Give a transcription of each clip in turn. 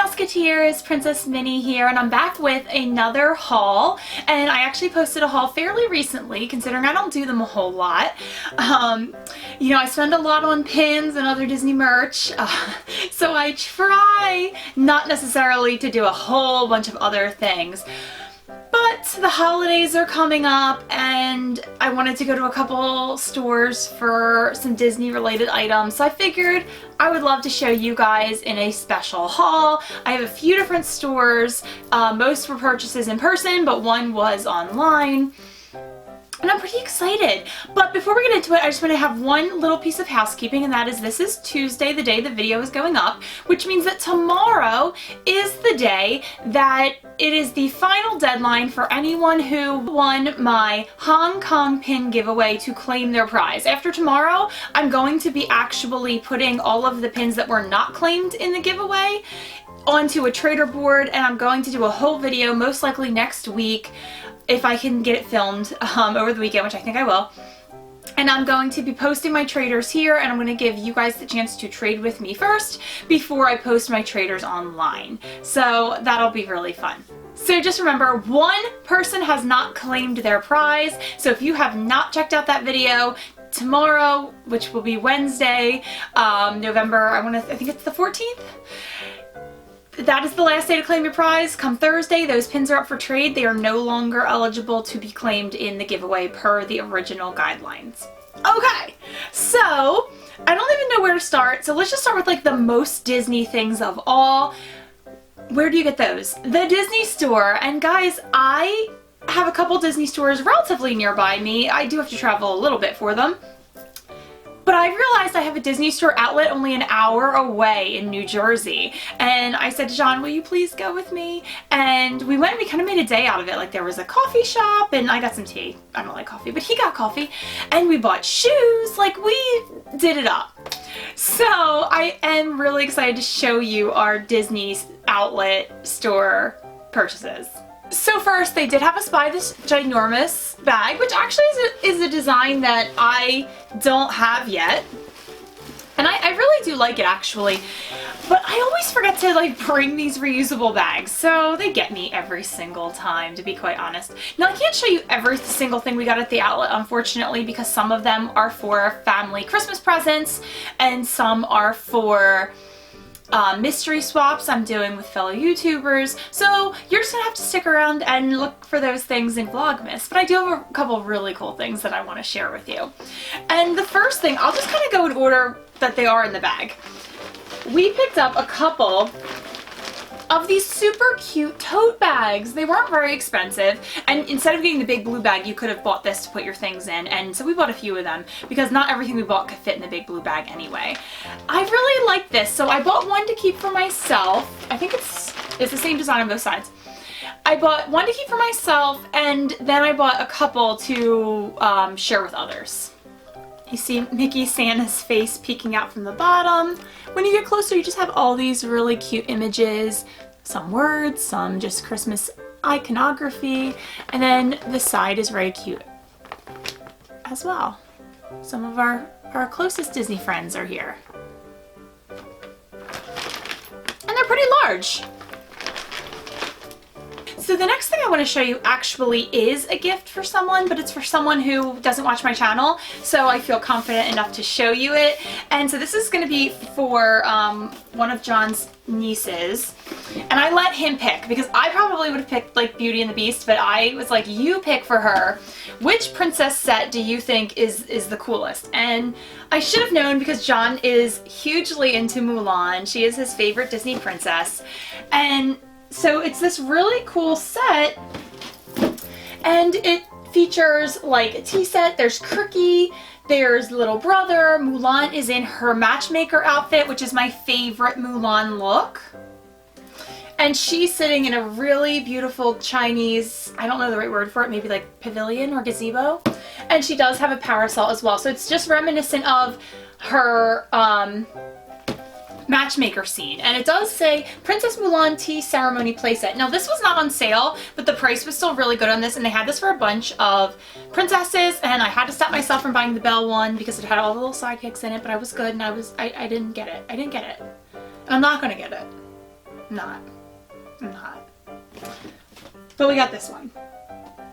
Musketeers, Princess Minnie here, and I'm back with another haul. And I actually posted a haul fairly recently, considering I don't do them a whole lot. You know, I spend a lot on pins and other Disney merch, so I try not necessarily to do a whole bunch of other things. But the holidays are coming up and I wanted to go to a couple stores for some Disney related items, so I figured I would love to show you guys in a special haul. I have a few different stores. Most were purchases in person, but one was online. And I'm pretty excited. But before we get into it, I just want to have one little piece of housekeeping, and that is this is Tuesday, the day the video is going up, which means that tomorrow is the day that it is the final deadline for anyone who won my Hong Kong pin giveaway to claim their prize. After tomorrow, I'm going to be actually putting all of the pins that were not claimed in the giveaway onto a trader board, and I'm going to do a whole video, most likely next week, if I can get it filmed over the weekend, which I think I will. And I'm going to be posting my traders here, and I'm going to give you guys the chance to trade with me first before I post my traders online. So that'll be really fun. So just remember, one person has not claimed their prize. So if you have not checked out that video, tomorrow, which will be Wednesday, November, I think it's the 14th? That is the last day to claim your prize. Come Thursday, those pins are up for trade. They are no longer eligible to be claimed in the giveaway per the original guidelines. Okay, so I don't even know where to start. So let's just start with like the most Disney things of all. Where do you get those? The Disney store. And guys, I have a couple Disney stores relatively nearby me. I do have to travel a little bit for them. But I realized I have a Disney store outlet only an hour away in New Jersey. And I said to John, will you please go with me? And we went and we kind of made a day out of it. Like there was a coffee shop and I got some tea. I don't like coffee, but he got coffee. And we bought shoes. Like we did it up. So I am really excited to show you our Disney outlet store purchases. So first, they did have us buy this ginormous bag, which actually is a design that I don't have yet. And I really do like it actually, but I always forget to like bring these reusable bags, so they get me every single time, to be quite honest. Now I can't show you every single thing we got at the outlet, unfortunately, because some of them are for family Christmas presents and some are for mystery swaps I'm doing with fellow YouTubers, so you're just gonna have to stick around and look for those things in Vlogmas. But I do have a couple of really cool things that I want to share with you. And the first thing, I'll just kind of go in order that they are in the bag. We picked up a couple of these super cute tote bags. They weren't very expensive, and instead of getting the big blue bag, you could have bought this to put your things in, and so we bought a few of them because not everything we bought could fit in the big blue bag anyway. I really like this, so I bought one to keep for myself. I think it's the same design on both sides. I bought one to keep for myself, and then I bought a couple to share with others. You see Mickey Santa's face peeking out from the bottom. When you get closer, you just have all these really cute images, some words, some just Christmas iconography, and then the side is very cute as well. Some of our closest Disney friends are here. And they're pretty large. So the next thing I want to show you actually is a gift for someone, but it's for someone who doesn't watch my channel, so I feel confident enough to show you it. And so this is going to be for one of John's nieces, and I let him pick because I probably would have picked like Beauty and the Beast, but I was like, you pick for her. Which princess set do you think is the coolest? And I should have known because John is hugely into Mulan. She is his favorite Disney princess, and so it's this really cool set, and it features like a tea set. There's Cookie, there's Little Brother, Mulan is in her matchmaker outfit, which is my favorite Mulan look. And she's sitting in a really beautiful Chinese, I don't know the right word for it, maybe like pavilion or gazebo. And she does have a parasol as well. So it's just reminiscent of her matchmaker scene, and it does say Princess Mulan Tea Ceremony playset. Now this was not on sale, but the price was still really good on this, and they had this for a bunch of princesses, and I had to stop myself from buying the Belle one because it had all the little sidekicks in it, but I was good, and I didn't get it. I didn't get it. And I'm not gonna get it. not. I'm not. But we got this one.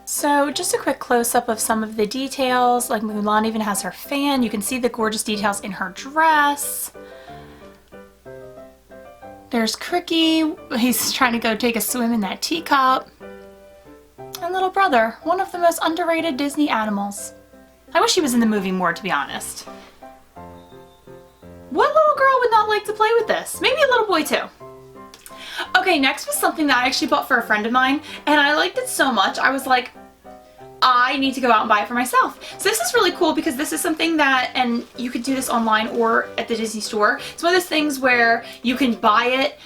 So just a quick close-up of some of the details. Like Mulan even has her fan. You can see the gorgeous details in her dress. There's Cricky. He's trying to go take a swim in that teacup. And little brother, one of the most underrated Disney animals. I wish he was in the movie more, to be honest. What little girl would not like to play with this? Maybe a little boy too. Okay, next was something that I actually bought for a friend of mine, and I liked it so much, I was like, I need to go out and buy it for myself. So this is really cool because this is something that, and you could do this online or at the Disney store. It's one of those things where you can buy it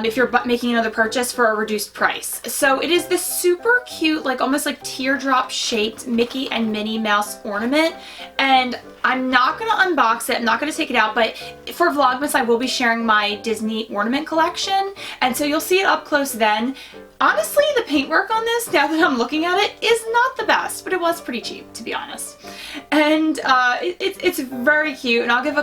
if you're making another purchase for a reduced price. So it is this super cute, like almost like teardrop shaped Mickey and Minnie Mouse ornament. And I'm not going to unbox it, I'm not going to take it out, but for Vlogmas I will be sharing my Disney ornament collection. And so you'll see it up close then. Honestly, the paintwork on this, now that I'm looking at it, is not the best, but it was pretty cheap, to be honest. And it's very cute, and I'll give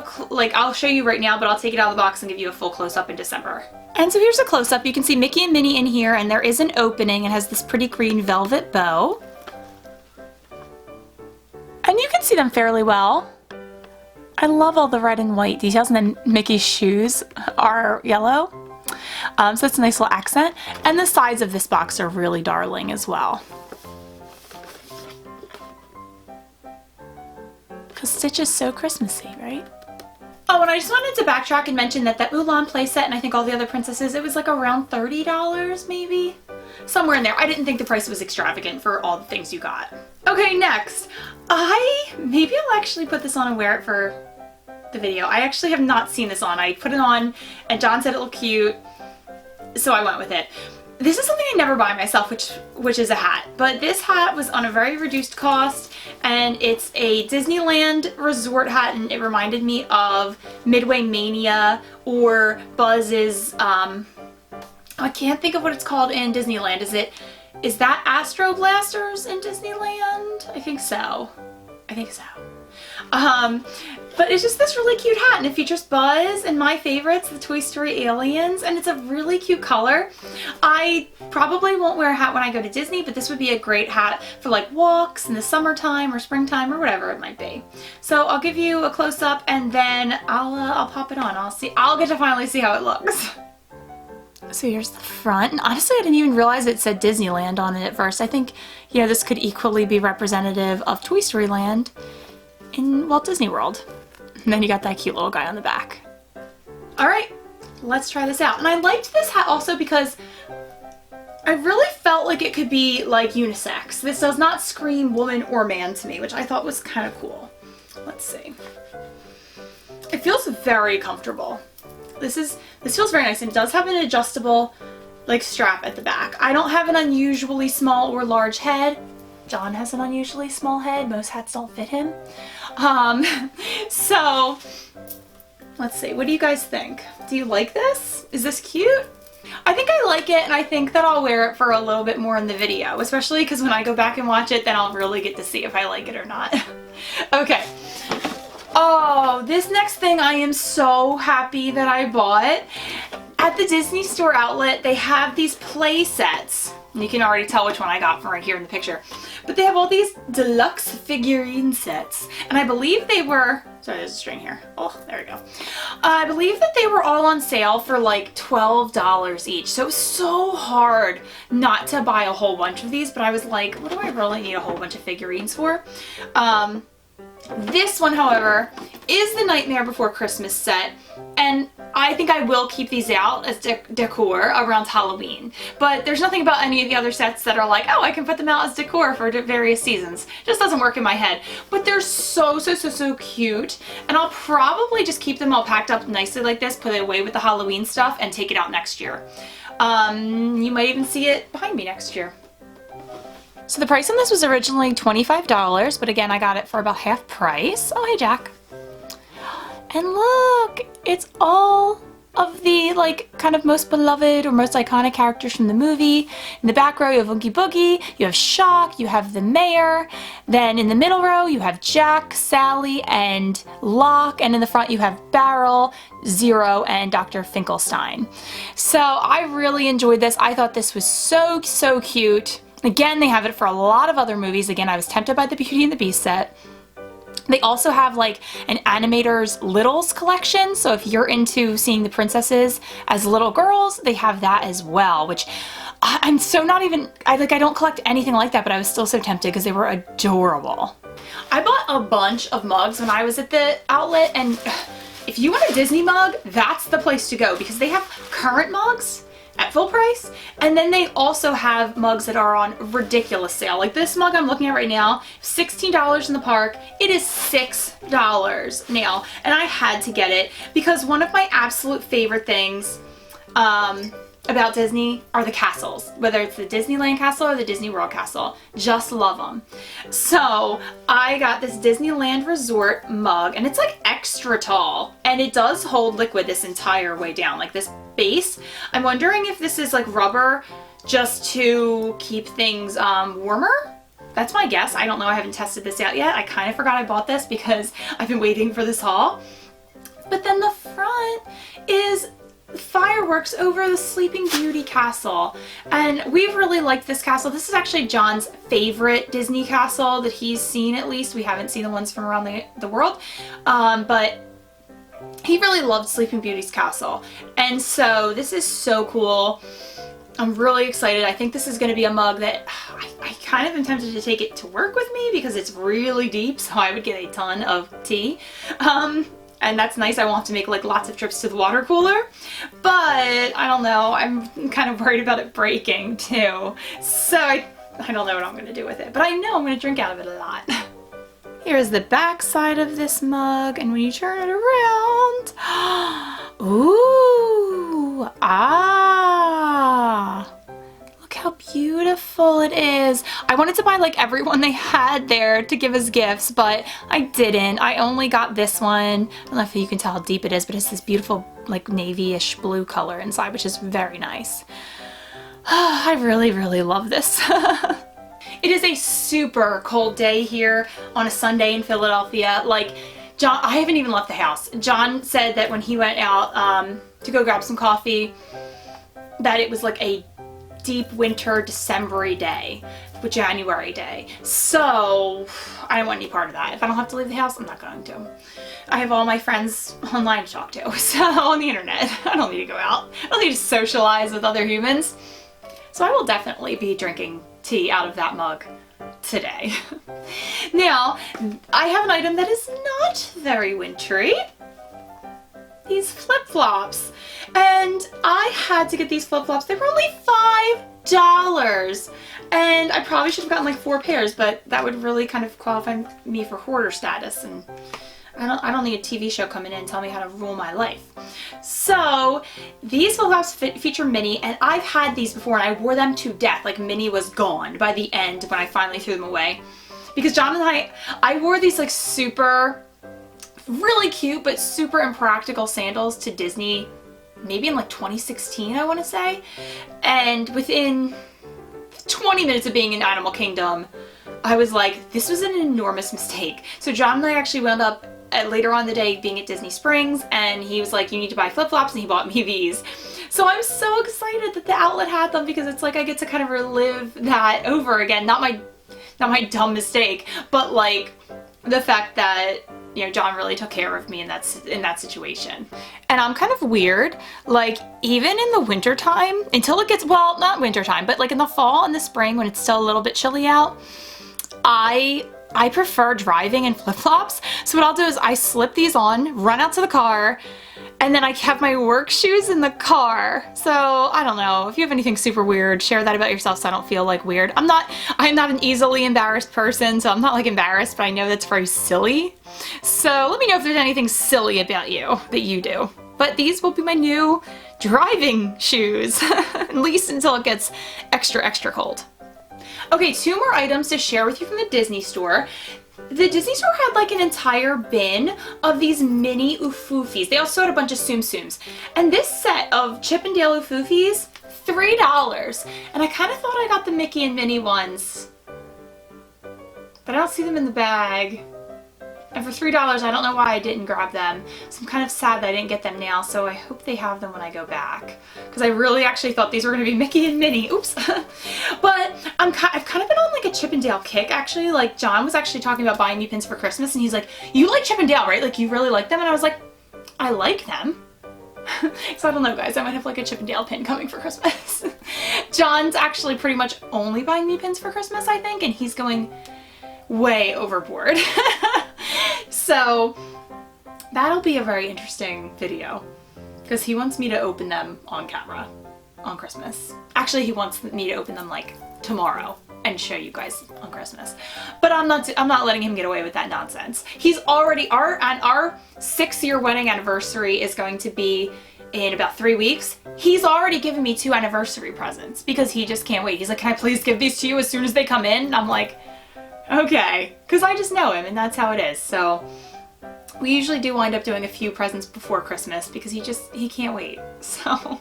I'll show you right now, but I'll take it out of the box and give you a full close-up in December. And so here's a close-up. You can see Mickey and Minnie in here, and there is an opening. It has this pretty green velvet bow. And you can see them fairly well. I love all the red and white details, and then Mickey's shoes are yellow. So it's a nice little accent. And the sides of this box are really darling as well. Because Stitch is so Christmassy, right? Oh, and I just wanted to backtrack and mention that Mulan playset and I think all the other princesses, it was like around $30 maybe? Somewhere in there. I didn't think the price was extravagant for all the things you got. Okay, next. Maybe I'll actually put this on and wear it for the video. I actually have not seen this on. I put it on and John said it looked cute, so I went with it. This is something I never buy myself, which is a hat. But this hat was on a very reduced cost, and it's a Disneyland resort hat, and it reminded me of Midway Mania or Buzz's, I can't think of what it's called in Disneyland. Is that Astro Blasters in Disneyland? I think so. But it's just this really cute hat, and it features Buzz and my favorites, the Toy Story aliens, and it's a really cute color. I probably won't wear a hat when I go to Disney, but this would be a great hat for like walks in the summertime or springtime or whatever it might be. So I'll give you a close-up and then I'll pop it on. I'll get to finally see how it looks. So here's the front, and honestly I didn't even realize it said Disneyland on it at first. I think, you know, this could equally be representative of Toy Story Land in Walt Disney World. And then you got that cute little guy on the back. Alright, let's try this out. And I liked this hat also because I really felt like it could be like unisex. This does not scream woman or man to me, which I thought was kind of cool. Let's see. It feels very comfortable. This feels very nice, and it does have an adjustable like strap at the back. I don't have an unusually small or large head. John has an unusually small head. Most hats don't fit him. So let's see. What do you guys think? Do you like this? Is this cute? I think I like it, and I think that I'll wear it for a little bit more in the video, especially because when I go back and watch it, then I'll really get to see if I like it or not. Okay. Oh, this next thing I am so happy that I bought. At the Disney Store outlet, they have these play sets. You can already tell which one I got from right here in the picture. But they have all these deluxe figurine sets. And I believe they were, sorry, there's a string here. Oh, there we go. I believe that they were all on sale for like $12 each. So it was so hard not to buy a whole bunch of these. But I was like, what do I really need a whole bunch of figurines for? This one, however, is the Nightmare Before Christmas set, and I think I will keep these out as decor around Halloween. But there's nothing about any of the other sets that are like, oh, I can put them out as decor for various seasons. It just doesn't work in my head. But they're so cute, and I'll probably just keep them all packed up nicely like this, put it away with the Halloween stuff, and take it out next year. You might even see it behind me next year. So the price on this was originally $25, but again, I got it for about half price. Oh, hey, Jack. And look, it's all of the like kind of most beloved or most iconic characters from the movie. In the back row you have Oogie Boogie, you have Shock, you have the mayor. Then in the middle row you have Jack, Sally, and Locke, and in the front you have Barrel, Zero, and Dr. Finkelstein. So I really enjoyed this. I thought this was so cute. Again, they have it for a lot of other movies. Again, I was tempted by the Beauty and the Beast set. They also have like an Animator's Littles collection, so if you're into seeing the princesses as little girls, they have that as well, which I'm so not even, I don't collect anything like that, but I was still so tempted because they were adorable. I bought a bunch of mugs when I was at the outlet, and if you want a Disney mug, that's the place to go because they have current mugs at full price, and then they also have mugs that are on ridiculous sale. Like this mug I'm looking at right now, $16 in the park. It is $6 now, and I had to get it because one of my absolute favorite things about Disney are the castles, whether it's the Disneyland castle or the Disney World castle. Just love them. So I got this Disneyland Resort mug, and it's like extra tall, and it does hold liquid this entire way down, like this base. I'm wondering if this is like rubber just to keep things warmer. That's my guess. I don't know. I haven't tested this out yet. I kind of forgot I bought this because I've been waiting for this haul. But then the front is fireworks over the Sleeping Beauty castle, and we really liked this castle. This is actually John's favorite Disney castle that he's seen, at least. We haven't seen the ones from around the world, but he really loved Sleeping Beauty's castle, and so this is so cool. I'm really excited. I think this is going to be a mug that I kind of am tempted to take it to work with me because it's really deep, so I would get a ton of tea. And that's nice. I won't have to make like lots of trips to the water cooler, but I don't know. I'm kind of worried about it breaking too. So I don't know what I'm going to do with it, but I know I'm going to drink out of it a lot. Here's the back side of this mug, and when you turn it around, ooh, look how beautiful it is. I wanted to buy like everyone they had there to give as gifts, but I didn't. I only got this one. I don't know if you can tell how deep it is, but it's this beautiful like navy-ish blue color inside, which is very nice. I really love this. It is a super cold day here on a Sunday in Philadelphia. Like, John, I haven't even left the house. John said that when he went out to go grab some coffee, that it was like a deep winter December-y day, January day. So I don't want any part of that. If I don't have to leave the house, I'm not going to. I have all my friends online to talk to, so on the internet. I don't need to go out. I don't need to socialize with other humans. So I will definitely be drinking tea out of that mug today. Now, I have an item that is not very wintry. These flip-flops. And I had to get these flip-flops. They were only $5. And I probably should have gotten like 4 pairs, but that would really kind of qualify me for hoarder status, and I don't need a TV show coming in and tell me how to rule my life. So these flip-flops feature Minnie, and I've had these before and I wore them to death. Like Minnie was gone by the end when I finally threw them away. Because John and I wore these like super, really cute but super impractical sandals to Disney maybe in like 2016, I want to say. And within 20 minutes of being in Animal Kingdom, I was like, this was an enormous mistake. So John and I actually wound up later on in the day being at Disney Springs, and he was like, you need to buy flip-flops, and he bought me these. So I'm so excited that the outlet had them, because it's like I get to kind of relive that over again. Not my dumb mistake, but like the fact that, you know, John really took care of me in that situation. And I'm kind of weird, like even in the winter time, until it gets, well, not winter time, but like in the fall and the spring when it's still a little bit chilly out, I prefer driving in flip-flops. So what I'll do is I slip these on, run out to the car, and then I have my work shoes in the car. So I don't know, if you have anything super weird, share that about yourself so I don't feel like weird. I'm not an easily embarrassed person, so I'm not like embarrassed, but I know that's very silly. So let me know if there's anything silly about you that you do. But these will be my new driving shoes, at least until it gets extra cold. Okay, 2 more items to share with you from the Disney store. The Disney store had like an entire bin of these mini Oofoofies. They also had a bunch of Tsum Tsums. And this set of Chip and Dale Oofoofies, $3. And I kind of thought I got the Mickey and Minnie ones, but I don't see them in the bag. And for $3, I don't know why I didn't grab them. So I'm kind of sad that I didn't get them now, so I hope they have them when I go back. Because I really actually thought these were going to be Mickey and Minnie. Oops. But I've kind of been on like a Chip and Dale kick, actually. Like, John was actually talking about buying me pins for Christmas, and he's like, you like Chip and Dale, right? Like, you really like them? And I was like, I like them. So I don't know, guys. I might have like a Chip and Dale pin coming for Christmas. John's actually pretty much only buying me pins for Christmas, I think, and he's going way overboard. So that'll be a very interesting video because he wants me to open them on camera on Christmas. Actually, he wants me to open them like tomorrow and show you guys on Christmas. But I'm not letting him get away with that nonsense. He's already our 6-year wedding anniversary is going to be in about 3 weeks. He's already given me 2 anniversary presents because he just can't wait. He's like, can I please give these to you as soon as they come in? And I'm like, okay, because I just know him and that's how it is. So we usually do wind up doing a few presents before Christmas because he can't wait. So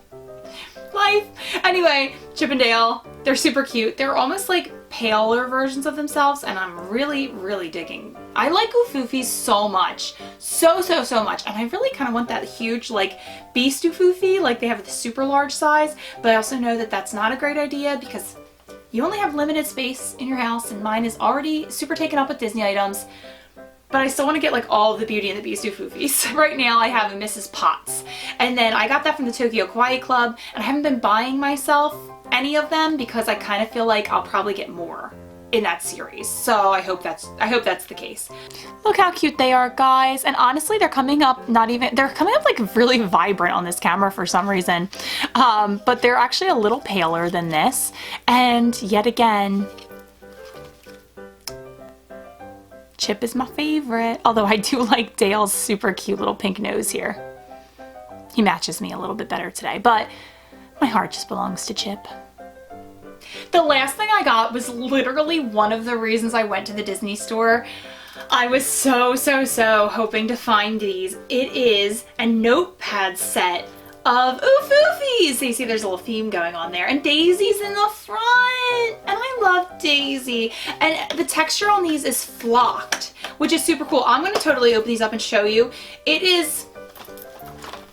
life. Anyway, Chip and Dale, they're super cute. They're almost like paler versions of themselves and I'm really, really digging. I like Oofoofies so much. So much. And I really kind of want that huge like Beast Oofoofie, like they have the super large size, but I also know that that's not a great idea because you only have limited space in your house and mine is already super taken up with Disney items, but I still want to get like all of the Beauty and the Beast Oofoofies. Right now I have a Mrs. Potts, and then I got that from the Tokyo Kawaii Club, and I haven't been buying myself any of them because I kind of feel like I'll probably get more in that series. So I hope that's the case. Look how cute they are, guys. And honestly, they're coming up like really vibrant on this camera for some reason. But they're actually a little paler than this. And yet again, Chip is my favorite. Although I do like Dale's super cute little pink nose here. He matches me a little bit better today, but my heart just belongs to Chip. The last thing I got was literally one of the reasons I went to the Disney store. I was so hoping to find these. It is a notepad set of Oofoofies. So you see there's a little theme going on there, and Daisy's in the front, and I love Daisy. And the texture on these is flocked, which is super cool. I'm going to totally open these up and show you. It is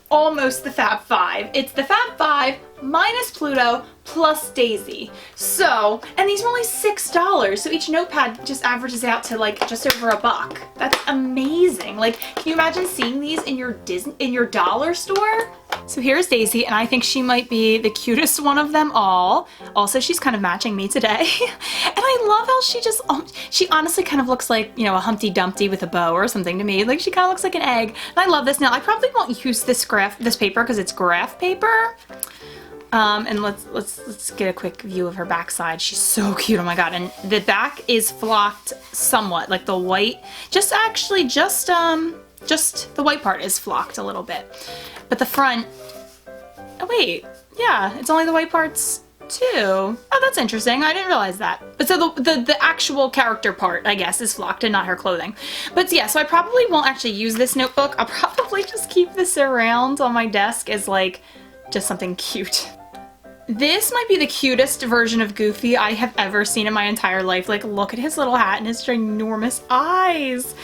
almost the Fab Five. It's the Fab Five minus Pluto plus Daisy. So, and these are only $6. So each notepad just averages out to like just over $1. That's amazing. Like, can you imagine seeing these in your dollar store? So here's Daisy, and I think she might be the cutest one of them all. Also, she's kind of matching me today. And I love how she honestly kind of looks like, you know, a Humpty Dumpty with a bow or something to me. Like, she kind of looks like an egg. And I love this. Now, I probably won't use this paper because it's graph paper. And let's get a quick view of her backside. She's so cute, oh my god. And the back is flocked somewhat, like the white, just the white part is flocked a little bit. But the front, oh wait, yeah, it's only the white parts too. Oh, that's interesting, I didn't realize that. But so the actual character part, I guess, is flocked and not her clothing. But yeah, so I probably won't actually use this notebook. I'll probably just keep this around on my desk as like, just something cute. This might be the cutest version of Goofy I have ever seen in my entire life. Like, look at his little hat and his ginormous eyes.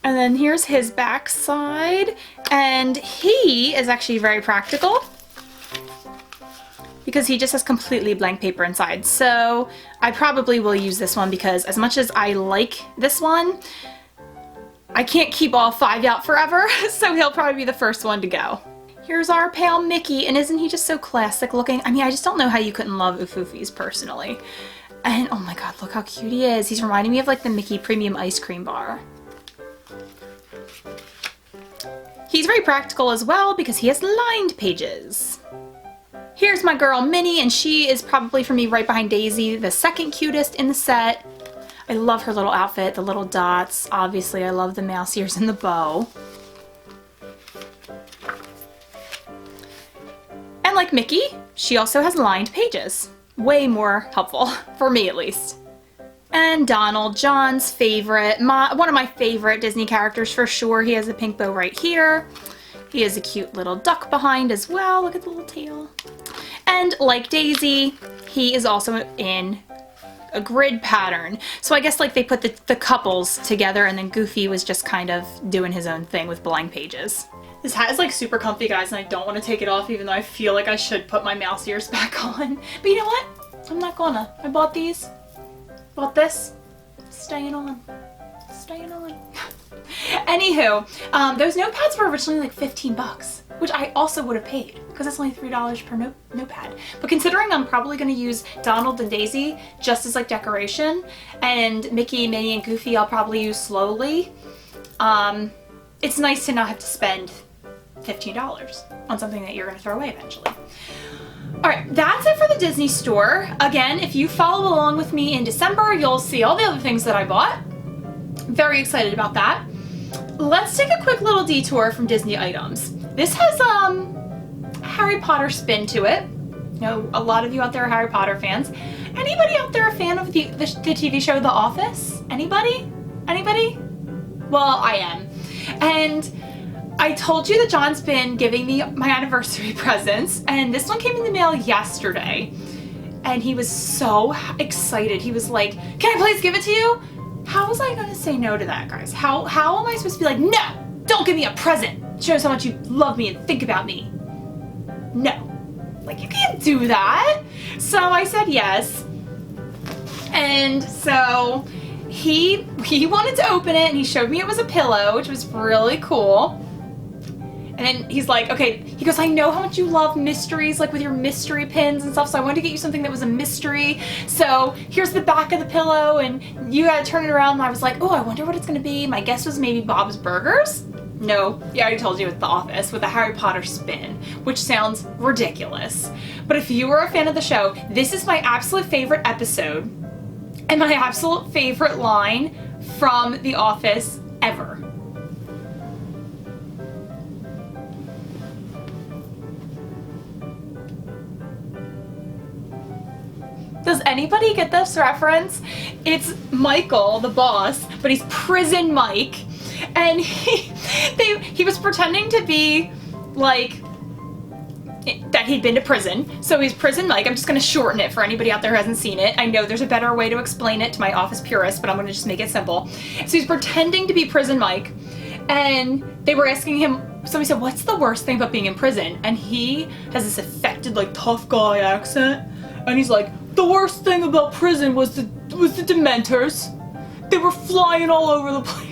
And then here's his backside. And he is actually very practical because he just has completely blank paper inside. So I probably will use this one because as much as I like this one, I can't keep all 5 out forever. So he'll probably be the first one to go. Here's our pale Mickey, and isn't he just so classic looking? I mean, I just don't know how you couldn't love Oofoofies personally. And oh my god, look how cute he is. He's reminding me of like the Mickey Premium Ice Cream Bar. He's very practical as well because he has lined pages. Here's my girl Minnie, and she is probably for me right behind Daisy, the second cutest in the set. I love her little outfit, the little dots. Obviously, I love the mouse ears and the bow. And like Mickey, she also has lined pages. Way more helpful, for me at least. And And Donald, John's favorite, one of my favorite Disney characters for sure. He has a pink bow right here. He has a cute little duck behind as well. Look at the little tail. And like Daisy, he is also in a grid pattern. So I guess like they put the couples together, and then Goofy was just kind of doing his own thing with blank pages. This hat is like super comfy, guys, and I don't want to take it off, even though I feel like I should put my mouse ears back on. But you know what? I'm not gonna. I bought these. Bought this. Staying on. Staying on. Anywho, those notepads were originally like 15 bucks, which I also would have paid because it's only $3 per notepad. But considering I'm probably going to use Donald and Daisy just as like decoration, and Mickey, Minnie, and Goofy I'll probably use slowly, it's nice to not have to spend $15 on something that you're going to throw away eventually. Alright, that's it for the Disney store. Again, if you follow along with me in December, you'll see all the other things that I bought. Very excited about that. Let's take a quick little detour from Disney items. This has a Harry Potter spin to it. You know, a lot of you out there are Harry Potter fans. Anybody out there a fan of the TV show The Office? Anybody? Anybody? Well, I am. And I told you that John's been giving me my anniversary presents, and this one came in the mail yesterday. And he was so excited. He was like, "Can I please give it to you?" How was I gonna say no to that, guys? How am I supposed to be like, "No, don't give me a present. Shows how much you love me and think about me." No. Like, you can't do that. So I said yes. And so he wanted to open it, and he showed me it was a pillow, which was really cool. And then he's like, okay, he goes, "I know how much you love mysteries, like with your mystery pins and stuff, so I wanted to get you something that was a mystery. So here's the back of the pillow, and you gotta turn it around." And I was like, oh, I wonder what it's gonna be. My guess was maybe Bob's Burgers. No, yeah, I already told you it's The Office with a Harry Potter spin, which sounds ridiculous. But if you were a fan of the show, this is my absolute favorite episode and my absolute favorite line from The Office ever. Does anybody get this reference? It's Michael, the boss, but he's Prison Mike, and he was pretending to be like that he'd been to prison, so he's Prison Mike. I'm just gonna shorten it for anybody out there who hasn't seen it. I know there's a better way to explain it to my office purists, but I'm gonna just make it simple. So he's pretending to be Prison Mike, and they were asking him, somebody said, "What's the worst thing about being in prison?" And he has this affected, like, tough guy accent, and he's like, "The worst thing about prison was the Dementors. They were flying all over the place."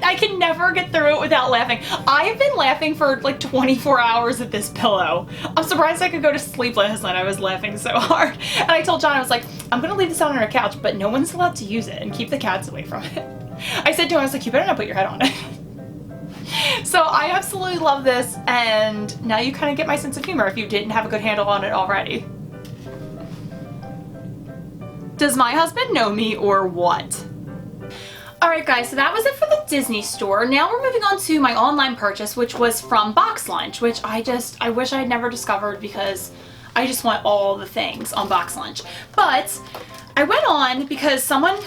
I can never get through it without laughing. I've been laughing for like 24 hours at this pillow. I'm surprised I could go to sleep last night. I was laughing so hard. And I told John, I was like, "I'm gonna leave this out on our couch, but no one's allowed to use it, and keep the cats away from it." I said to him, I was like, "You better not put your head on it." So I absolutely love this, and now you kind of get my sense of humor if you didn't have a good handle on it already. Does my husband know me or what? Alright guys, so that was it for the Disney store. Now we're moving on to my online purchase, which was from Box Lunch, which I wish I had never discovered because I just want all the things on Box Lunch. But I went on because someone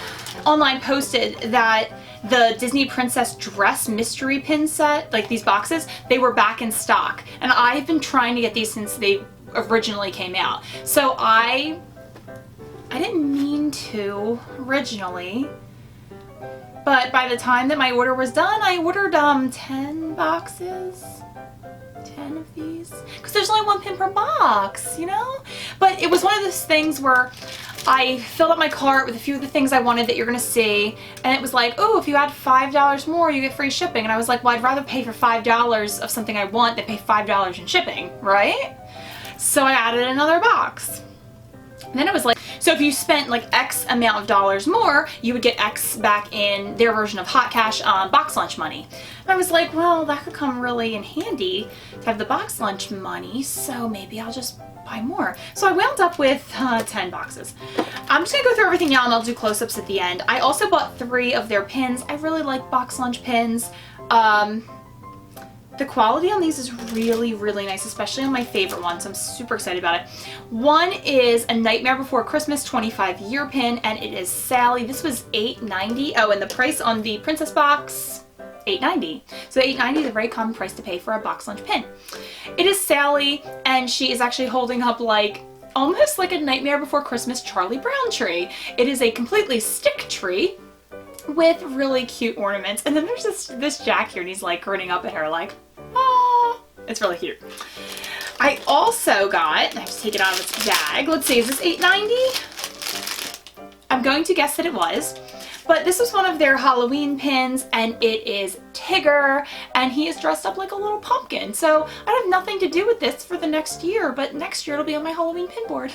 online posted that the Disney Princess dress mystery pin set, like these boxes, they were back in stock. And I've been trying to get these since they originally came out. So I didn't mean to originally, but by the time that my order was done, I ordered 10 boxes. 10 of these. Because there's only one pin per box, you know? But it was one of those things where I filled up my cart with a few of the things I wanted that you're going to see, and it was like, oh, if you add $5 more, you get free shipping. And I was like, well, I'd rather pay for $5 of something I want than pay $5 in shipping, right? So I added another box. And then it was like, so if you spent like X amount of dollars more, you would get X back in their version of hot cash Box Lunch money. And I was like, well, that could come really in handy to have the Box Lunch money, so maybe I'll just buy more. So I wound up with 10 boxes. I'm just gonna go through everything now and I'll do close-ups at the end. I also bought 3 of their pins. I really like Box Lunch pins. The quality on these is really, really nice, especially on my favorite ones. I'm super excited about it. One is a Nightmare Before Christmas 25-year pin, and it is Sally. This was $8.90. Oh, and the price on the Princess box, $8.90. So $8.90 is a very common price to pay for a box lunch pin. It is Sally, and she is actually holding up like almost like a Nightmare Before Christmas Charlie Brown tree. It is a completely stick tree with really cute ornaments. And then there's this Jack here, and he's like grinning up at her like, ah. It's really cute. I also got, I have to take it out of its bag. Let's see, is this $8.90? I'm going to guess that it was. But this was one of their Halloween pins, and it is Tigger, and he is dressed up like a little pumpkin. So I have nothing to do with this for the next year, but next year it'll be on my Halloween pin board.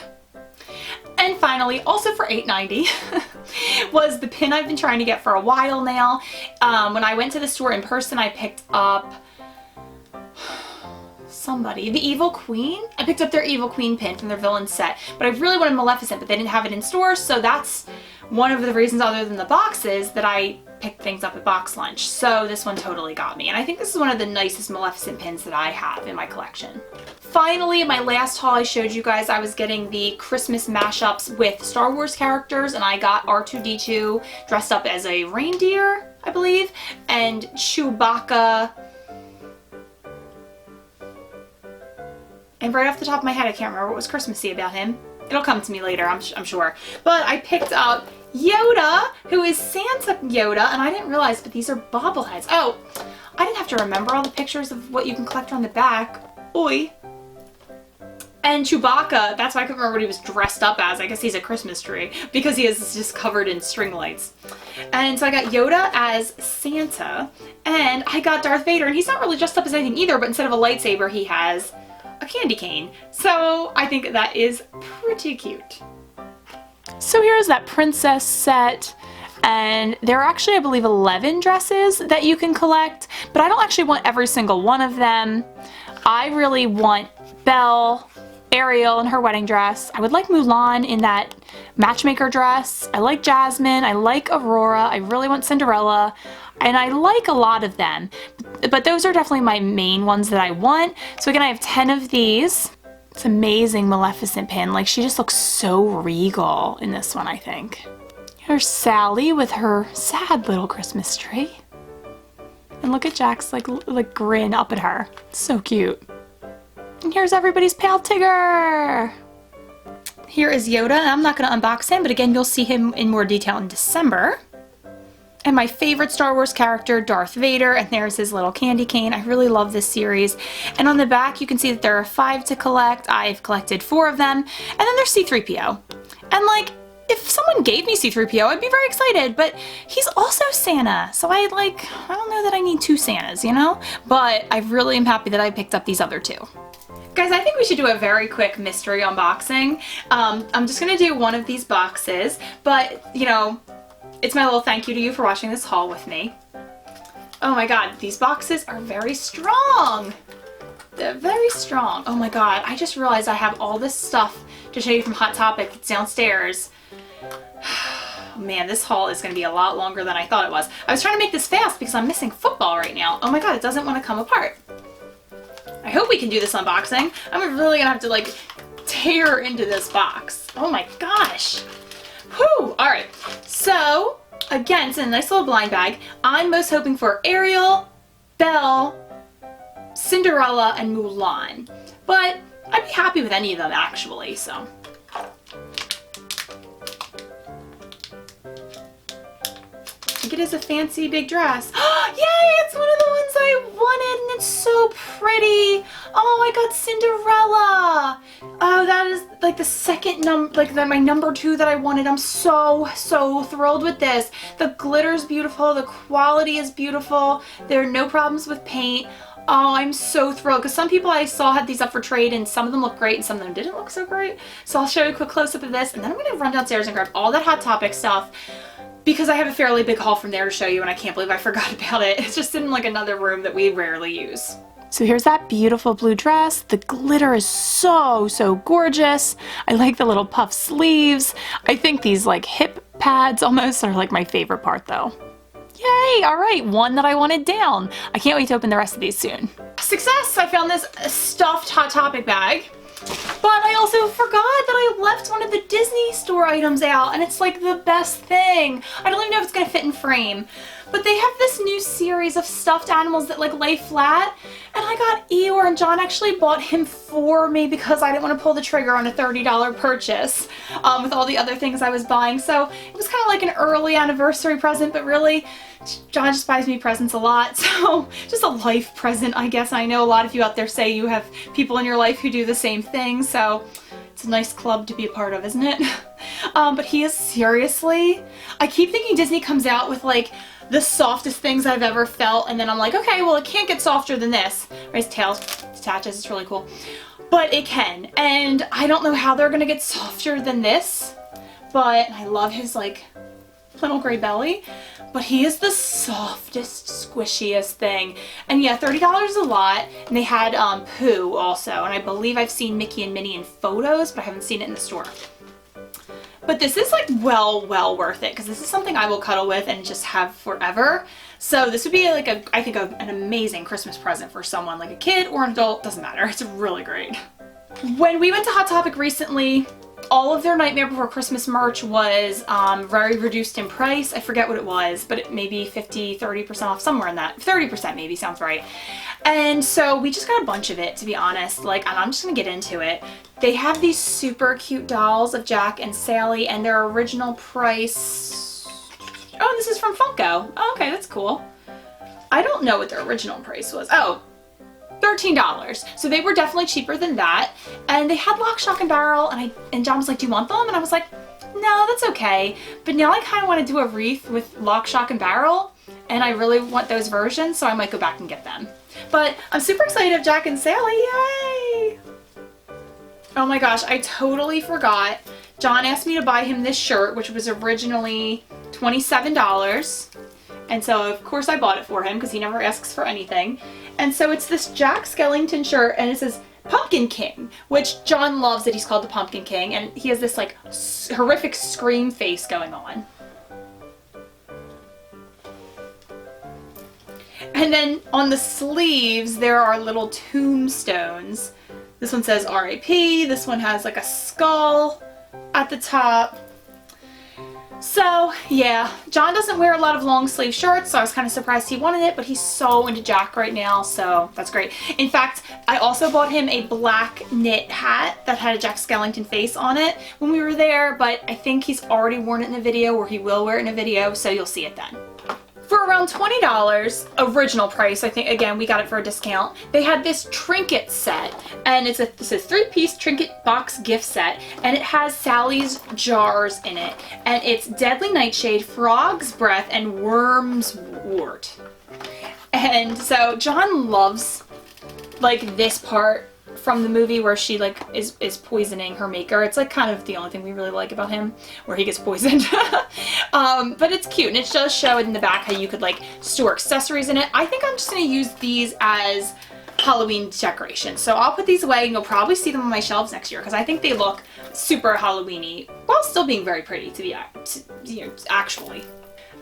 And finally, also for $8.90, was the pin I've been trying to get for a while now. When I went to the store in person, I picked up the Evil Queen. I picked up their Evil Queen pin from their villain set, but I really wanted Maleficent, but they didn't have it in stores, so that's one of the reasons, other than the boxes, that I picked things up at Box Lunch. So this one totally got me, and I think this is one of the nicest Maleficent pins that I have in my collection. Finally, in my last haul I showed you guys, I was getting the Christmas mashups with Star Wars characters, and I got R2-D2 dressed up as a reindeer, I believe, and Chewbacca. And right off the top of my head, I can't remember what was Christmassy about him. It'll come to me later, I'm sure. But I picked up Yoda, who is Santa Yoda, and I didn't realize, but these are bobbleheads. Oh, I didn't have to remember all the pictures of what you can collect on the back. Oi. And Chewbacca, that's why I couldn't remember what he was dressed up as. I guess he's a Christmas tree, because he is just covered in string lights. And so I got Yoda as Santa, and I got Darth Vader, and he's not really dressed up as anything either, but instead of a lightsaber, he has a candy cane. So I think that is pretty cute. So here's that princess set, and there are actually, I believe, 11 dresses that you can collect, but I don't actually want every single one of them. I really want Belle, Ariel in her wedding dress. I would like Mulan in that matchmaker dress. I like Jasmine. I like Aurora. I really want Cinderella. And I like a lot of them, but those are definitely my main ones that I want. So again, I have 10 of these. It's amazing Maleficent pin. Like, she just looks so regal in this one, I think. Here's Sally with her sad little Christmas tree. And look at Jack's like grin up at her. It's so cute. And here's everybody's pal Tigger. Here is Yoda, and I'm not going to unbox him, but again, you'll see him in more detail in December. And my favorite Star Wars character, Darth Vader, and there's his little candy cane. I really love this series. And on the back, you can see that there are 5 to collect. I've collected 4 of them. And then there's C-3PO. And like, if someone gave me C-3PO, I'd be very excited, but he's also Santa. So I don't know that I need 2 Santas, you know? But I really am happy that I picked up these other 2. Guys, I think we should do a very quick mystery unboxing. I'm just gonna do one of these boxes, but you know, it's my little thank you to you for watching this haul with me. Oh my god, these boxes are very strong. They're very strong. Oh my god, I just realized I have all this stuff to show you from Hot Topic that's downstairs. Man, this haul is going to be a lot longer than I thought it was. I was trying to make this fast because I'm missing football right now. Oh my god, it doesn't want to come apart. I hope we can do this unboxing. I'm really going to have to like tear into this box. Oh my gosh. Whew! Alright, so again, it's in a nice little blind bag. I'm most hoping for Ariel, Belle, Cinderella, and Mulan. But I'd be happy with any of them actually, so. I think it is a fancy big dress. Yay! It's one of the ones I wanted, and it's so pretty. Oh, I got Cinderella. Oh, that is like the second my number 2 that I wanted. I'm so thrilled with this. The glitter's beautiful. The quality is beautiful. There are no problems with paint. Oh, I'm so thrilled because some people I saw had these up for trade and some of them look great and some of them didn't look so great. So I'll show you a quick close-up of this, and then I'm going to run downstairs and grab all that Hot Topic stuff because I have a fairly big haul from there to show you, and I can't believe I forgot about it. It's just in like another room that we rarely use. So here's that beautiful blue dress. The glitter is so gorgeous. I like the little puff sleeves. I think these like hip pads almost are like my favorite part though. Yay! All right, one that I wanted down. I can't wait to open the rest of these soon. Success! I found this stuffed Hot Topic bag. But I also forgot that I left one of the Disney store items out, and it's like the best thing. I don't even know if it's gonna fit in frame. But they have this new series of stuffed animals that like lay flat, and I got Eeyore, and John actually bought him for me because I didn't want to pull the trigger on a $30 purchase with all the other things I was buying. So it was kind of like an early anniversary present, but really John just buys me presents a lot, so just a life present, I guess. I know a lot of you out there say you have people in your life who do the same thing, so it's a nice club to be a part of, isn't it? But he is seriously, I keep thinking Disney comes out with like the softest things I've ever felt, and then I'm like, okay, well it can't get softer than this. His tail attaches, it's really cool. But it can, and I don't know how they're gonna get softer than this, but I love his like little gray belly, but he is the softest, squishiest thing. And yeah, $30 is a lot, and they had Pooh also, and I believe I've seen Mickey and Minnie in photos, but I haven't seen it in the store. But this is like well worth it, because this is something I will cuddle with and just have forever. So this would be like I think an amazing Christmas present for someone, like a kid or an adult, doesn't matter. It's really great. When we went to Hot Topic recently, all of their Nightmare Before Christmas merch was very reduced in price. I forget what it was, but it may be 50, 30% off, somewhere in that. 30% maybe, sounds right. And so we just got a bunch of it, to be honest. Like, and I'm just gonna get into it. They have these super cute dolls of Jack and Sally, and their original price... Oh, this is from Funko. Oh, okay, that's cool. I don't know what their original price was. Oh, $13. So they were definitely cheaper than that. And they had Lock, Shock, and Barrel, and John was like, do you want them? And I was like, no, that's okay. But now I kind of want to do a wreath with Lock, Shock, and Barrel, and I really want those versions, so I might go back and get them. But I'm super excited of Jack and Sally, yay! Oh my gosh, I totally forgot. John asked me to buy him this shirt, which was originally $27. And so of course I bought it for him because he never asks for anything. And so it's this Jack Skellington shirt, and it says Pumpkin King, which John loves that he's called the Pumpkin King, and he has this like horrific scream face going on. And then on the sleeves there are little tombstones. This one says R.I.P. This one has like a skull at the top. So yeah, John doesn't wear a lot of long sleeve shirts, so I was kind of surprised he wanted it, but he's so into Jack right now, so that's great. In fact, I also bought him a black knit hat that had a Jack Skellington face on it when we were there, but I think he's already worn it in a video, or he will wear it in a video, so you'll see it then. For around $20, original price, I think, again, we got it for a discount, they had this trinket set, and it's a 3-piece trinket box gift set, and it has Sally's jars in it, and it's Deadly Nightshade, Frog's Breath, and Worm's Wart. And so John loves, like, this part from the movie where she like is poisoning her maker. It's like kind of the only thing we really like about him, where he gets poisoned. But it's cute, and it does show in the back how you could like store accessories in it. I think I'm just going to use these as Halloween decorations. So I'll put these away, and you'll probably see them on my shelves next year because I think they look super Halloween-y while still being very pretty to be actually.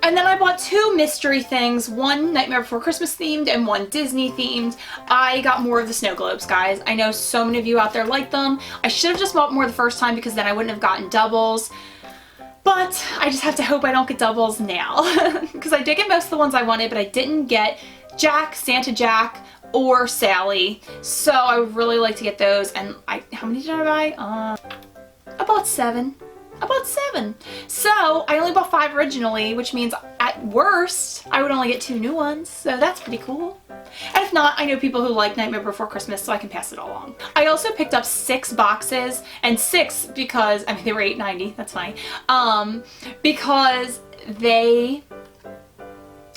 And then I bought 2 mystery things, one Nightmare Before Christmas themed and one Disney themed. I got more of the snow globes, guys. I know so many of you out there like them. I should have just bought more the first time because then I wouldn't have gotten doubles. But I just have to hope I don't get doubles now. Because I did get most of the ones I wanted, but I didn't get Jack, Santa Jack, or Sally. So I would really like to get those. And how many did I buy? About 7. About 7. So I only bought 5 originally, which means at worst I would only get 2 new ones, so that's pretty cool. And if not, I know people who like Nightmare Before Christmas, so I can pass it all along. I also picked up 6 boxes, and 6 because, I mean, they were $8.90, that's fine, because they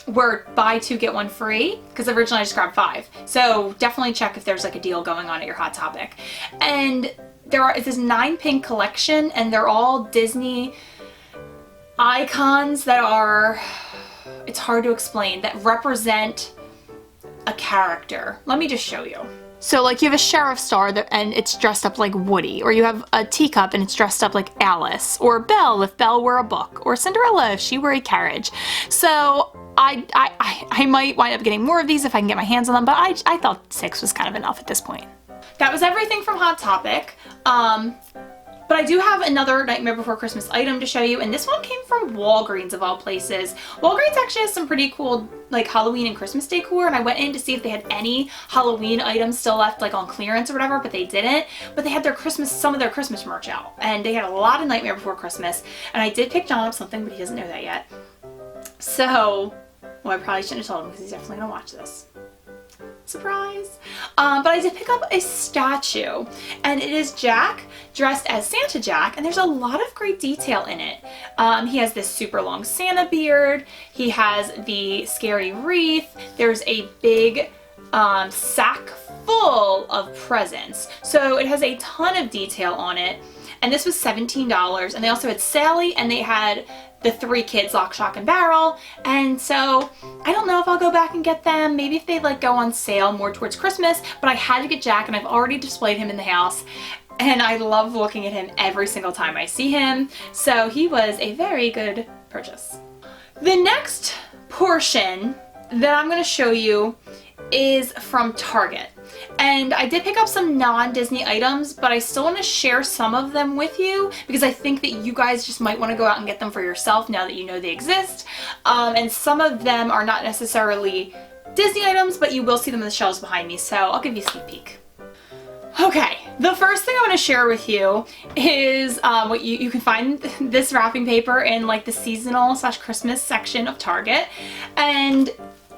were buy 2 get 1 free, because originally I just grabbed 5. So definitely check if there's like a deal going on at your Hot Topic. And it's this 9-pin collection, and they're all Disney icons that are, it's hard to explain, that represent a character. Let me just show you. So like you have a sheriff star and it's dressed up like Woody, or you have a teacup and it's dressed up like Alice, or Belle if Belle were a book, or Cinderella if she were a carriage. So I might wind up getting more of these if I can get my hands on them, but I thought 6 was kind of enough at this point. That was everything from Hot Topic. But I do have another Nightmare Before Christmas item to show you, and this one came from Walgreens of all places. Walgreens actually has some pretty cool like Halloween and Christmas decor, and I went in to see if they had any Halloween items still left like on clearance or whatever, but they didn't. But they had their some of their Christmas merch out, and they had a lot of Nightmare Before Christmas, and I did pick John up something, but he doesn't know that yet. So, well, I probably shouldn't have told him because he's definitely gonna watch this. Surprise! But I did pick up a statue, and it is Jack dressed as Santa Jack, and there's a lot of great detail in it. He has this super long Santa beard, he has the scary wreath, there's a big sack full of presents. So it has a ton of detail on it, and this was $17, and they also had Sally, and they had the 3 kids, Lock, Shock, and Barrel, and so I don't know if I'll go back and get them, maybe if they like go on sale more towards Christmas, but I had to get Jack, and I've already displayed him in the house, and I love looking at him every single time I see him, so he was a very good purchase. The next portion that I'm going to show you is from Target. And I did pick up some non-Disney items, but I still want to share some of them with you because I think that you guys just might want to go out and get them for yourself now that you know they exist. And some of them are not necessarily Disney items, but you will see them in the shelves behind me, so I'll give you a sneak peek. Okay, the first thing I want to share with you is what you can find this wrapping paper in like the seasonal / Christmas section of Target, and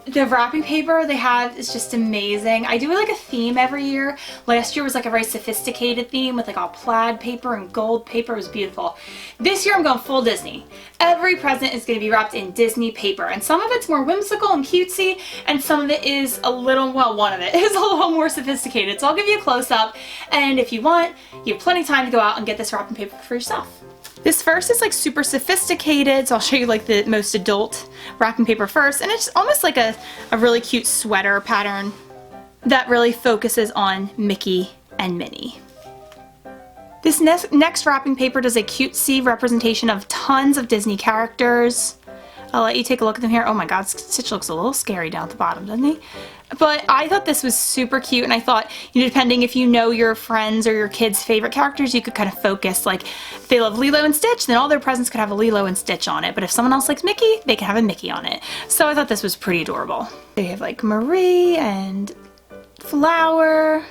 the wrapping paper they have is just amazing. I do like a theme every year. Last year was like a very sophisticated theme with like all plaid paper and gold paper. It was beautiful. This year I'm going full Disney. Every present is going to be wrapped in Disney paper, and some of it's more whimsical and cutesy, and some of it is a little, well, one of it is a little more sophisticated. So I'll give you a close-up, and if you want, you have plenty of time to go out and get this wrapping paper for yourself. This first is like super sophisticated, so I'll show you like the most adult wrapping paper first, and it's almost like a really cute sweater pattern that really focuses on Mickey and Minnie. This next wrapping paper does a cutesy representation of tons of Disney characters. I'll let you take a look at them here. Oh my god, Stitch looks a little scary down at the bottom, doesn't he? But I thought this was super cute, and I thought, you know, depending if you know your friends or your kids' favorite characters, you could kind of focus, like, if they love Lilo and Stitch, then all their presents could have a Lilo and Stitch on it, but if someone else likes Mickey, they can have a Mickey on it. So I thought this was pretty adorable. They have, like, Marie and Flower,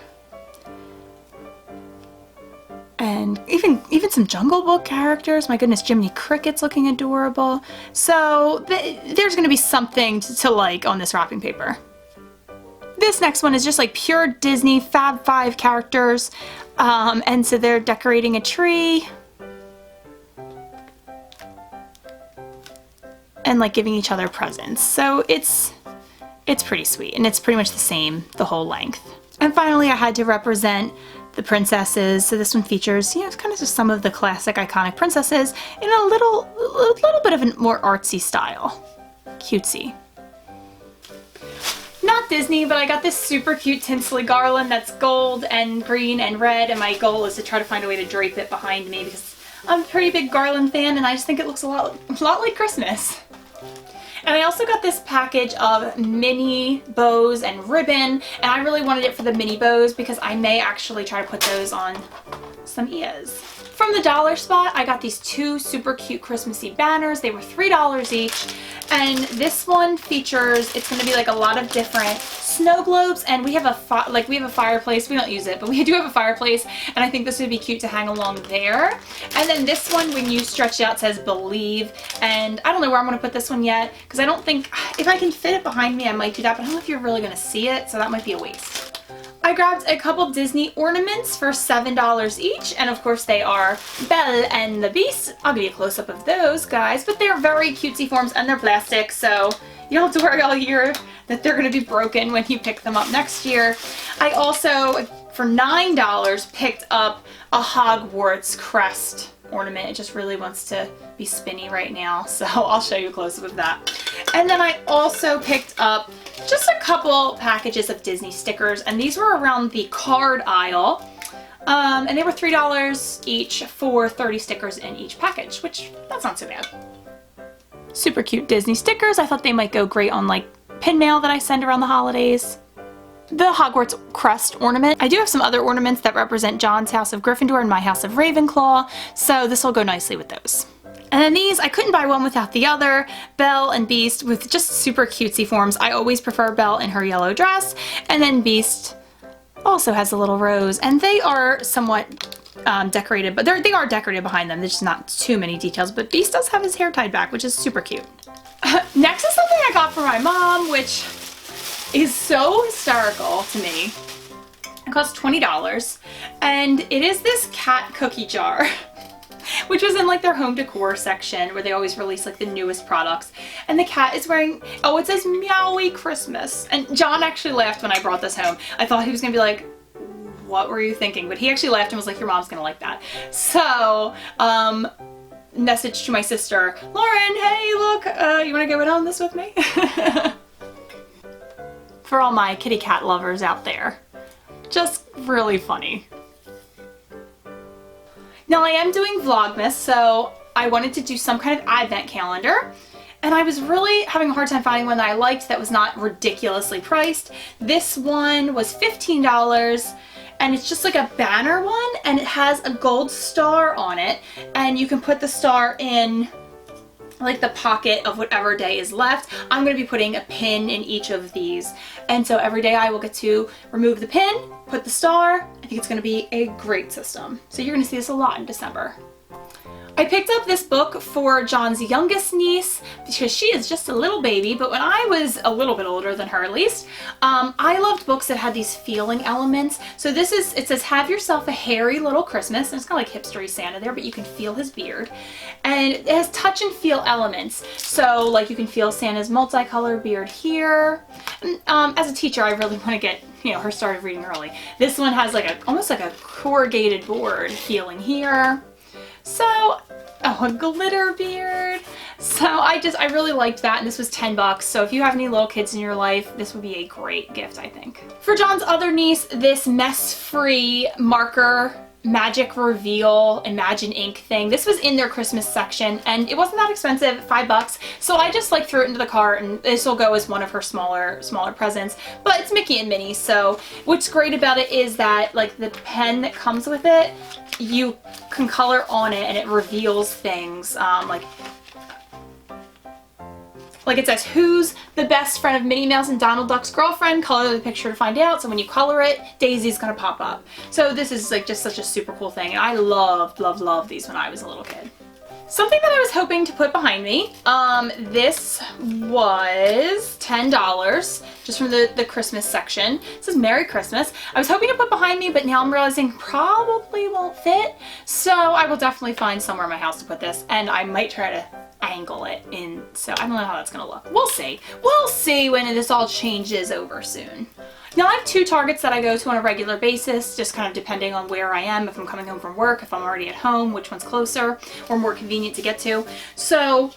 and even some Jungle Book characters. My goodness, Jiminy Cricket's looking adorable. So there's going to be something to like on this wrapping paper. This next one is just like pure Disney Fab 5 characters, and so they're decorating a tree and like giving each other presents. So it's pretty sweet, and it's pretty much the same the whole length. And finally, I had to represent the princesses. So this one features, you know, it's kind of just some of the classic iconic princesses in a little bit of a more artsy style. Cutesy. Not Disney, but I got this super cute tinsley garland that's gold and green and red, and my goal is to try to find a way to drape it behind me because I'm a pretty big garland fan, and I just think it looks a lot like Christmas. And I also got this package of mini bows and ribbon, and I really wanted it for the mini bows because I may actually try to put those on some ears. From the dollar spot, I got these 2 super cute Christmassy banners. They were $3 each, and this one features, it's going to be like a lot of different snow globes, and we have a fireplace. We don't use it, but we do have a fireplace, and I think this would be cute to hang along there. And then this one, when you stretch it out, says Believe, and I don't know where I'm going to put this one yet because I don't think, if I can fit it behind me, I might do that, but I don't know if you're really going to see it, so that might be a waste. I grabbed a couple Disney ornaments for $7 each, and of course they are Belle and the Beast. I'll give you a close-up of those guys, but they're very cutesy forms and they're plastic, so you don't have to worry all year that they're going to be broken when you pick them up next year. I also, for $9, picked up a Hogwarts crest ornament. It just really wants to be spinny right now, so I'll show you a close-up of that. And then I also picked up just a couple packages of Disney stickers, and these were around the card aisle, and they were $3 each for 30 stickers in each package, which that's not so bad. Super cute Disney stickers. I thought they might go great on like pin mail that I send around the holidays. The Hogwarts crest ornament. I do have some other ornaments that represent John's House of Gryffindor and my House of Ravenclaw, so this will go nicely with those. And then these, I couldn't buy one without the other. Belle and Beast with just super cutesy forms. I always prefer Belle in her yellow dress, and then Beast also has a little rose, and they are somewhat decorated, but they are decorated behind them. There's just not too many details, but Beast does have his hair tied back, which is super cute. Next is something I got for my mom, which is so hysterical to me. It costs $20, and it is this cat cookie jar, which was in like their home decor section where they always release like the newest products. And the cat is wearing, oh, it says Meowie Christmas. And John actually laughed when I brought this home. I thought he was gonna be like, what were you thinking? But he actually laughed and was like, your mom's gonna like that. So, message to my sister, Lauren, hey, look, you wanna go in on this with me? For all my kitty cat lovers out there. Just really funny. Now I am doing Vlogmas, so I wanted to do some kind of advent calendar, and I was really having a hard time finding one that I liked that was not ridiculously priced. This one was $15, and it's just like a banner one, and it has a gold star on it, and you can put the star in like the pocket of whatever day is left. I'm going to be putting a pin in each of these, and so every day I will get to remove the pin, put the star. I think it's going to be a great system. So you're going to see this a lot in December. I picked up this book for John's youngest niece because she is just a little baby, but when I was a little bit older than her at least, I loved books that had these feeling elements. So this is, it says, have yourself a hairy little Christmas, and it's kind of like hipstery Santa there, but you can feel his beard. And it has touch and feel elements. So like you can feel Santa's multicolored beard here. And, as a teacher, I really want to get, you know, her started reading early. This one has like almost like a corrugated board feeling here. So, oh, a glitter beard. So I really liked that, and this was $10. So if you have any little kids in your life, this would be a great gift, I think. For John's other niece, this mess-free marker magic reveal Imagine ink thing. This was in their Christmas section, and it wasn't that expensive, $5. So I just like threw it into the cart, and this will go as one of her smaller presents. But it's Mickey and Minnie, so what's great about it is that like the pen that comes with it, you can color on it and it reveals things like it says, who's the best friend of Minnie Mouse and Donald Duck's girlfriend? Color the picture to find out. So when you color it, Daisy's gonna pop up. So this is like just such a super cool thing, and I loved these when I was a little kid. Something that I was hoping to put behind me, this was $10, just from the Christmas section. It says Merry Christmas. I was hoping to put behind me, but now I'm realizing probably won't fit. So I will definitely find somewhere in my house to put this, and I might try to angle it in, so I don't know how that's gonna look. We'll see. We'll see when this all changes over soon. Now I have two Targets that I go to on a regular basis, just kind of depending on where I am, if I'm coming home from work, if I'm already at home, which one's closer or more convenient to get to. So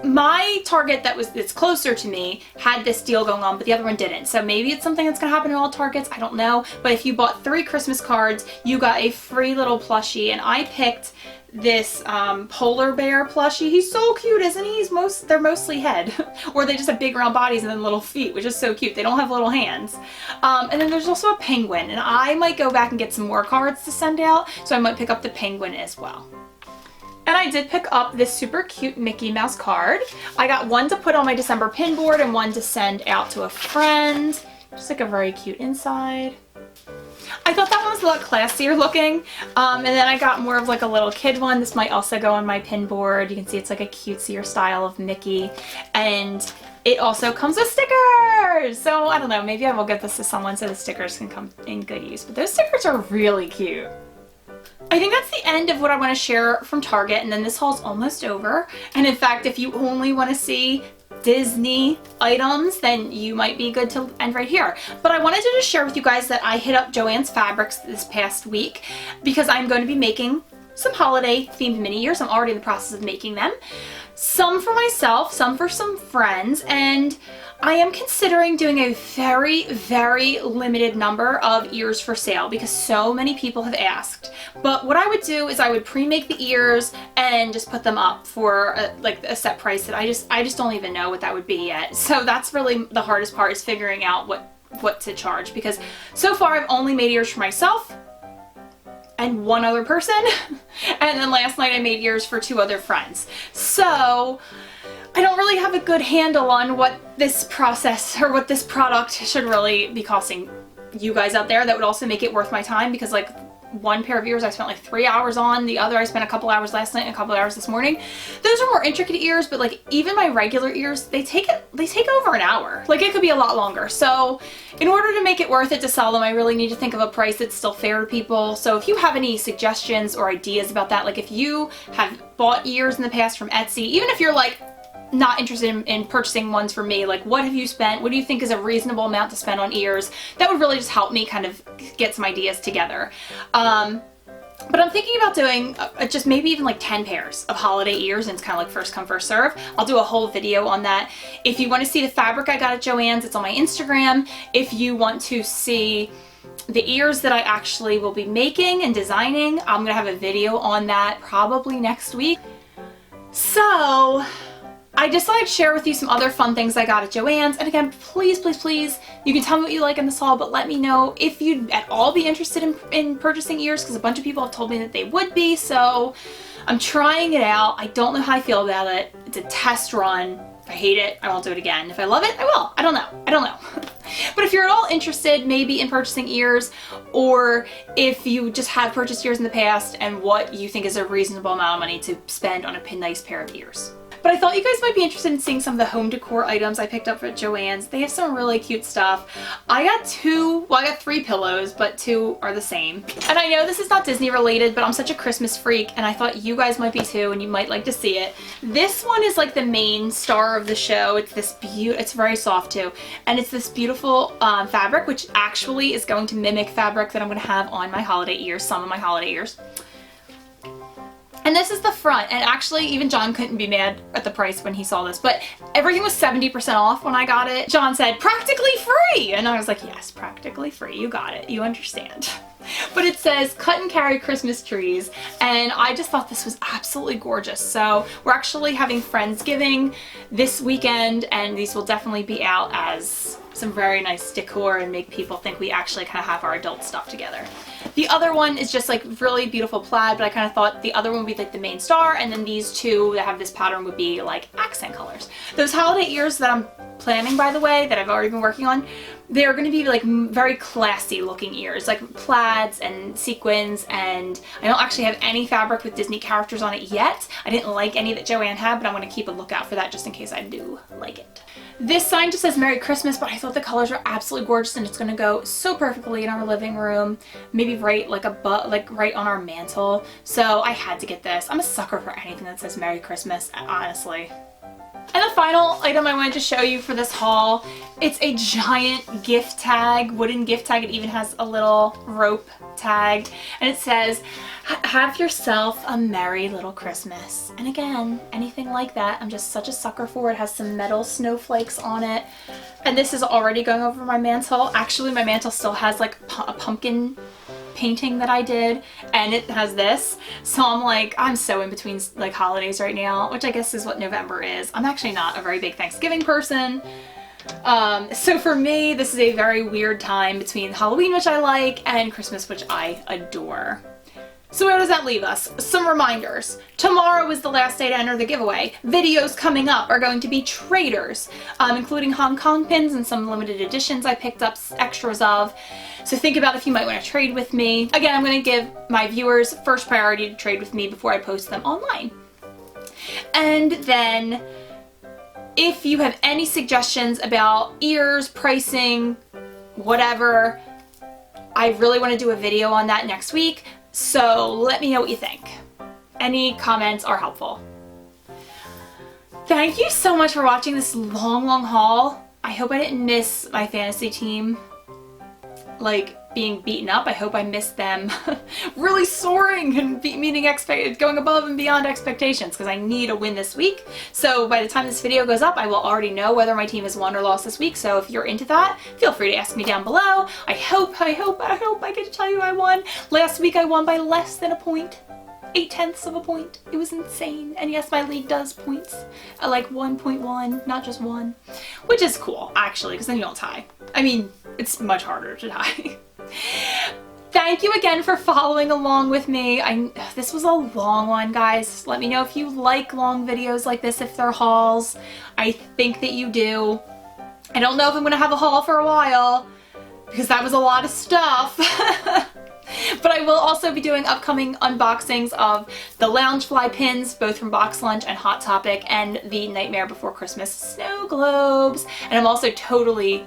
my Target that's closer to me had this deal going on, but the other one didn't. So maybe it's something that's gonna happen in all Targets, I don't know. But if you bought 3 Christmas cards, you got a free little plushie, and I picked this polar bear plushie. He's so cute, isn't he? They're mostly head, or they just have big round bodies and then little feet, which is so cute. They don't have little hands. And then there's also a penguin, and I might go back and get some more cards to send out, so I might pick up the penguin as well. And I did pick up this super cute Mickey Mouse card. I got one to put on my December pin board and one to send out to a friend. Just like a very cute inside. I thought that one was a lot classier looking, and then I got more of like a little kid one. This might also go on my pin board. You can see it's like a cutesier style of Mickey, and it also comes with stickers. So I don't know, maybe I will get this to someone so the stickers can come in good use, but those stickers are really cute. I think that's the end of what I want to share from Target, and then this haul's almost over. And in fact, if you only want to see Disney items, then you might be good to end right here. But I wanted to just share with you guys that I hit up Joann's Fabrics this past week because I'm going to be making some holiday themed mini ears. I'm already in the process of making them. Some for myself, some for some friends, and I am considering doing a very, very limited number of ears for sale because so many people have asked. But what I would do is I would pre-make the ears and just put them up for a set price that I just don't even know what that would be yet. So that's really the hardest part, is figuring out what to charge, because so far I've only made ears for myself and one other person, and then last night I made ears for 2 other friends. So I don't really have a good handle on what this process or what this product should really be costing you guys out there. That would also make it worth my time, because like one pair of ears I spent like 3 hours on, the other I spent a couple hours last night and a couple hours this morning. Those are more intricate ears, but like even my regular ears, they take over an hour. Like it could be a lot longer. So in order to make it worth it to sell them, I really need to think of a price that's still fair to people. So if you have any suggestions or ideas about that, like if you have bought ears in the past from Etsy, even if you're like not interested in purchasing ones for me, like what have you spent? What do you think is a reasonable amount to spend on ears? That would really just help me kind of get some ideas together. But I'm thinking about doing just maybe even like 10 pairs of holiday ears, and it's kind of like first come first serve. I'll do a whole video on that. If you want to see the fabric I got at Joann's, it's on my Instagram. If you want to see the ears that I actually will be making and designing, I'm gonna have a video on that probably next week. So I just thought I'd share with you some other fun things I got at Joann's. And again, please, please, please, you can tell me what you like in this haul, but let me know if you'd at all be interested in purchasing ears, because a bunch of people have told me that they would be, so I'm trying it out. I don't know how I feel about it. It's a test run. If I hate it, I won't do it again. If I love it, I will. I don't know. I don't know. But if you're at all interested maybe in purchasing ears, or if you just have purchased ears in the past and what you think is a reasonable amount of money to spend on a nice pair of ears. But I thought you guys might be interested in seeing some of the home decor items I picked up at Joann's. They have some really cute stuff. I got 3 pillows, but 2 are the same. And I know this is not Disney related, but I'm such a Christmas freak, and I thought you guys might be too, and you might like to see it. This one is like the main star of the show. It's this it's very soft too, and it's this beautiful fabric, which actually is going to mimic fabric that I'm going to have on my holiday ears, some of my holiday ears. And this is the front, and actually even John couldn't be mad at the price when he saw this, but everything was 70% off when I got it. John said, practically free! And I was like, yes, practically free, you got it, you understand. But it says cut and carry Christmas trees, and I just thought this was absolutely gorgeous. So we're actually having Friendsgiving this weekend, and these will definitely be out as some very nice decor and make people think we actually kind of have our adult stuff together. The other one is just like really beautiful plaid, but I kind of thought the other one would be like the main star, and then these 2 that have this pattern would be like accent colors. Those holiday ears that I'm planning, by the way, that I've already been working on, they're going to be like very classy looking ears, like plaids and sequins, and I don't actually have any fabric with Disney characters on it yet. I didn't like any that Joann had, but I'm going to keep a lookout for that just in case I do like it. This sign just says Merry Christmas, but I thought the colors are absolutely gorgeous, and it's going to go so perfectly in our living room, maybe right like right on our mantle. So I had to get this. I'm a sucker for anything that says Merry Christmas, honestly. And the final item I wanted to show you for this haul, it's a giant gift tag, wooden gift tag. It even has a little rope tag, and it says, have yourself a merry little Christmas. And again, anything like that, I'm just such a sucker for. It has some metal snowflakes on it, and this is already going over my mantle. Actually, my mantle still has like a pumpkin painting that I did, and it has this. So I'm so in between like holidays right now, which I guess is what November is. I'm actually not a very big Thanksgiving person. So for me, this is a very weird time between Halloween, which I like, and Christmas, which I adore. So where does that leave us? Some reminders. Tomorrow is the last day to enter the giveaway. Videos coming up are going to be traders, including Hong Kong pins and some limited editions I picked up extras of. So think about if you might want to trade with me. Again, I'm going to give my viewers first priority to trade with me before I post them online. And then if you have any suggestions about ears, pricing, whatever, I really want to do a video on that next week. So let me know what you think. Any comments are helpful. Thank you so much for watching this long haul. I hope I didn't miss my fantasy team like being beaten up. I hope I missed them really soaring and meeting going above and beyond expectations because I need a win this week. So by the time this video goes up, I will already know whether my team has won or lost this week. So if you're into that, feel free to ask me down below. I hope I get to tell you I won. Last week I won by less than a point. 0.8 of a point. It was insane. And yes, my league does points. Like 1.1, not just 1. Which is cool, actually, because then you don't tie. I mean, it's much harder to tie. Thank you again for following along with me. This was a long one, guys. Let me know if you like long videos like this, if they're hauls. I think that you do. I don't know if I'm going to have a haul for a while, because that was a lot of stuff. But I will also be doing upcoming unboxings of the Loungefly pins, both from Box Lunch and Hot Topic, and the Nightmare Before Christmas snow globes. And I'm also totally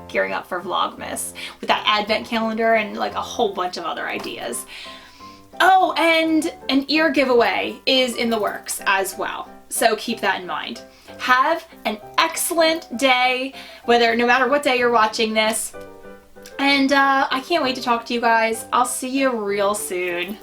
gearing up for Vlogmas with that advent calendar and like a whole bunch of other ideas. Oh, and an ear giveaway is in the works as well. So keep that in mind. Have an excellent day, no matter what day you're watching this. And I can't wait to talk to you guys. I'll see you real soon.